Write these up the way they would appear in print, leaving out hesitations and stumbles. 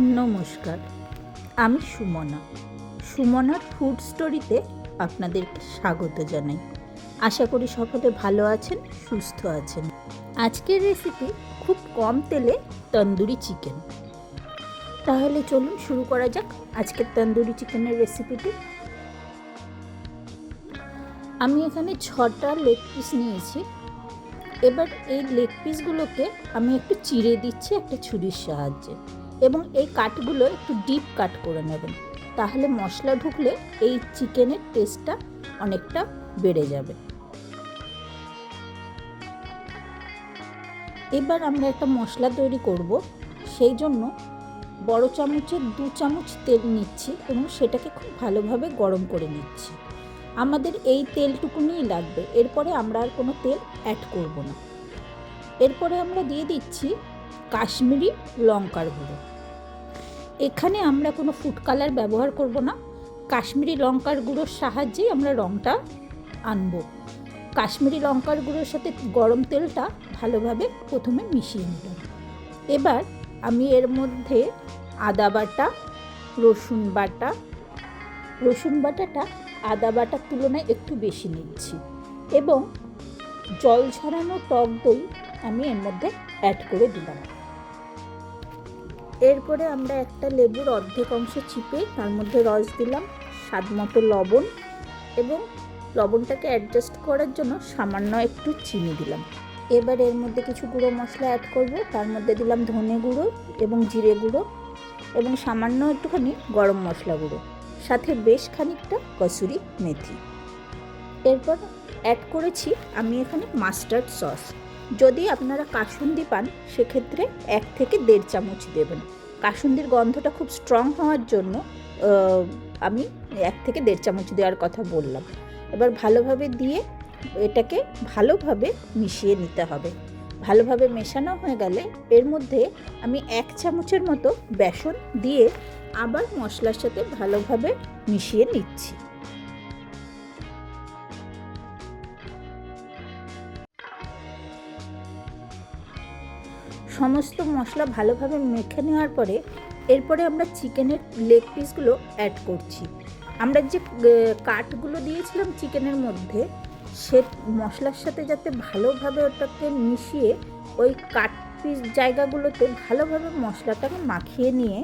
নমস্কার, আমি সুমনার ফুড স্টোরিতে আপনাদেরকে স্বাগত জানাই। আশা করি সকলে ভালো আছেন, সুস্থ আছেন। আজকের রেসিপি খুব কম তেলে তন্দুরি চিকেন। তাহলে চলুন শুরু করা যাক আজকের তন্দুরি চিকেনের রেসিপিটি। আমি এখানে 6টা লেগ পিস নিয়েছি। এবার এই লেগ পিসগুলোকে আমি একটু চিড়ে দিচ্ছি একটা ছুরির সাহায্যে, এবং এই কাটগুলো একটু ডিপ কাট করে নেবেন, তাহলে মশলা ঢুকলে এই চিকেনের টেস্টটা অনেকটা বেড়ে যাবে। এবার আমরা একটা মশলা তৈরি করব, সেই জন্য বড় চামচের 2 চামচ তেল নিচ্ছি এবং সেটাকে খুব ভালোভাবে গরম করে নিচ্ছি। আমাদের এই তেলটুকুনিই লাগবে, এরপরে আমরা আর কোনো তেল অ্যাড করব না। এরপরে আমরা দিয়ে দিচ্ছি কাশ্মীরি লঙ্কার গুঁড়ো। এখানে আমরা কোনো ফুড কালার ব্যবহার করব না, কাশ্মীরি লঙ্কার গুঁড়োর সাহায্যেই আমরা রঙটা আনব। কাশ্মীরি লঙ্কার গুঁড়োর সাথে গরম তেলটা ভালোভাবে প্রথমে মিশিয়ে নিলাম। এবার আমি এর মধ্যে আদা বাটা, রসুন বাটাটা আদা বাটার তুলনায় একটু বেশি নিচ্ছি, এবং জল ঝরানো টক দই আমি এর মধ্যে অ্যাড করে দিলাম। এরপরে আমরা একটা লেবুর অর্ধেক অংশ চিপে তার মধ্যে রস দিলাম, স্বাদ মতো লবণ, এবং লবণটাকে অ্যাডজাস্ট করার জন্য সামান্য একটু চিনি দিলাম। এবার এর মধ্যে কিছু গুঁড়ো মশলা অ্যাড করব, তার মধ্যে দিলাম ধনে গুঁড়ো এবং জিরে গুঁড়ো এবং সামান্য একটুখানি গরম মশলা গুঁড়ো, সাথে বেশ খানিকটা কসুরি মেথি। এরপর অ্যাড করেছি আমি এখানে মাস্টার্ড সস। যদি আপনারা কাসুন্দি পান সেক্ষেত্রে 1 থেকে 1.5 চামচ দেবেন। কাসুন্দির গন্ধটা খুব স্ট্রং হওয়ার জন্য আমি 1 থেকে 1.5 চামচ দেওয়ার কথা বললাম। এবার ভালোভাবে দিয়ে এটাকে ভালোভাবে মিশিয়ে নিতে হবে। ভালোভাবে মেশানো হয়ে গেলে এর মধ্যে আমি 1 চামচের মতো বেসন দিয়ে আবার মশলার সাথে ভালোভাবে মিশিয়ে নিচ্ছি। সমস্ত মশলা ভালোভাবে মেখে নেওয়ার পরে এরপরে আমরা চিকেনের লেগ পিসগুলো অ্যাড করছি। আমরা যে কাটগুলো দিয়েছিলাম চিকেনের মধ্যে, সে মশলার সাথে যাতে ভালোভাবে ওটাকে মিশিয়ে ওই কাট পিস জায়গাগুলোতে ভালোভাবে মশলাটাকে মাখিয়ে নিয়ে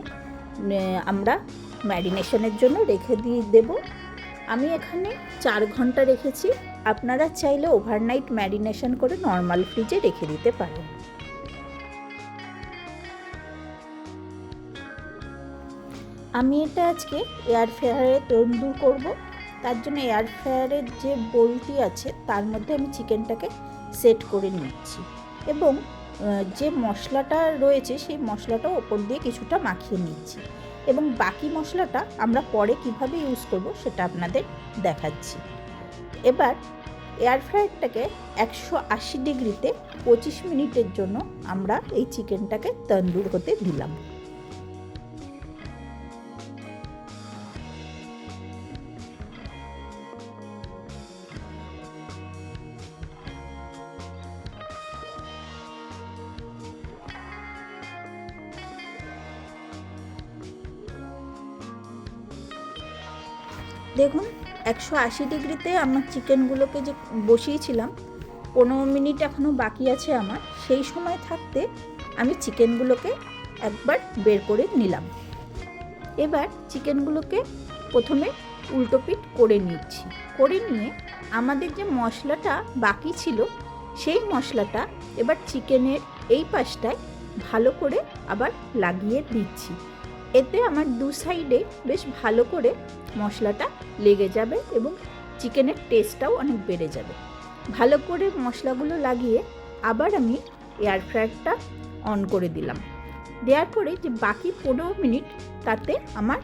আমরা ম্যারিনেশনের জন্য রেখে দিয়ে দেব। আমি এখানে 4 ঘন্টা রেখেছি। আপনারা চাইলে ওভারনাইট ম্যারিনেশন করে নর্মাল ফ্রিজে রেখে দিতে পারেন। আমি এটা আজকে এয়ার ফ্রায়ারে তন্দুর করব, তার জন্য এয়ার ফ্রায়ারের যে বোলটি আছে তার মধ্যে আমি চিকেনটাকে সেট করে নিচ্ছি, এবং যে মশলাটা রয়েছে সেই মশলাটা ওপর দিয়ে কিছুটা মাখিয়ে নিচ্ছি, এবং বাকি মশলাটা আমরা পরে কিভাবে ইউজ করব সেটা আপনাদের দেখাচ্ছি। এবার এয়ার ফ্রায়ারটাকে 180 ডিগ্রিতে 25 মিনিটের জন্য আমরা এই চিকেনটাকে তন্দুর হতে দিলাম। দেখুন 180 ডিগ্রিতে আমার চিকেনগুলোকে যে বসিয়েছিলাম, 15 মিনিট এখনও বাকি আছে আমার। সেই সময় থাকতে আমি চিকেনগুলোকে একবার বের করে নিলাম। এবার চিকেনগুলোকে প্রথমে উল্টোপিট করে নিচ্ছি। করে নিয়ে আমাদের যে মশলাটা বাকি ছিল সেই মশলাটা এবার চিকেনের এই পাশটায় ভালো করে আবার লাগিয়ে দিচ্ছি। এতে আমার 2 সাইডে বেশ ভালো করে মশলাটা লেগে যাবে এবং চিকেনের টেস্টটাও অনেক বেড়ে যাবে। ভালো করে মশলাগুলো লাগিয়ে আবার আমি এয়ার ফ্রায়ারটা অন করে দিলাম। দেওয়ার পরে যে বাকি 15 মিনিট তাতে আমার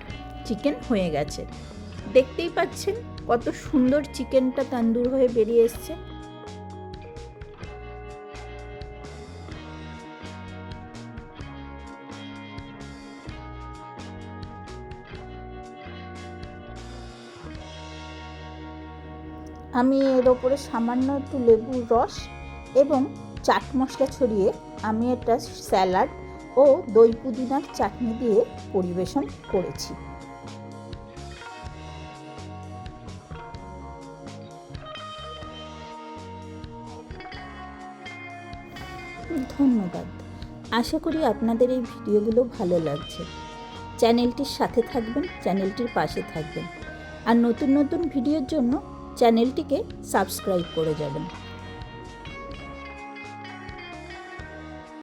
চিকেন হয়ে গেছে। দেখতেই পাচ্ছেন কত সুন্দর চিকেনটা তন্দুর হয়ে বেরিয়ে এসছে। আমি এর ওপরে সামান্য একটু লেবুর রস এবং চাট মশলা ছড়িয়ে আমি একটা স্যালাড ও দই পুদিনার চাটনি দিয়ে পরিবেশন করেছি। ধন্যবাদ। আশা করি আপনাদের এই ভিডিওগুলো ভালো লাগছে। চ্যানেলটির সাথে থাকবেন, চ্যানেলটির পাশে থাকবেন, আর নতুন নতুন ভিডিওর জন্য চ্যানেলটিকে সাবস্ক্রাইব করে যাবেন।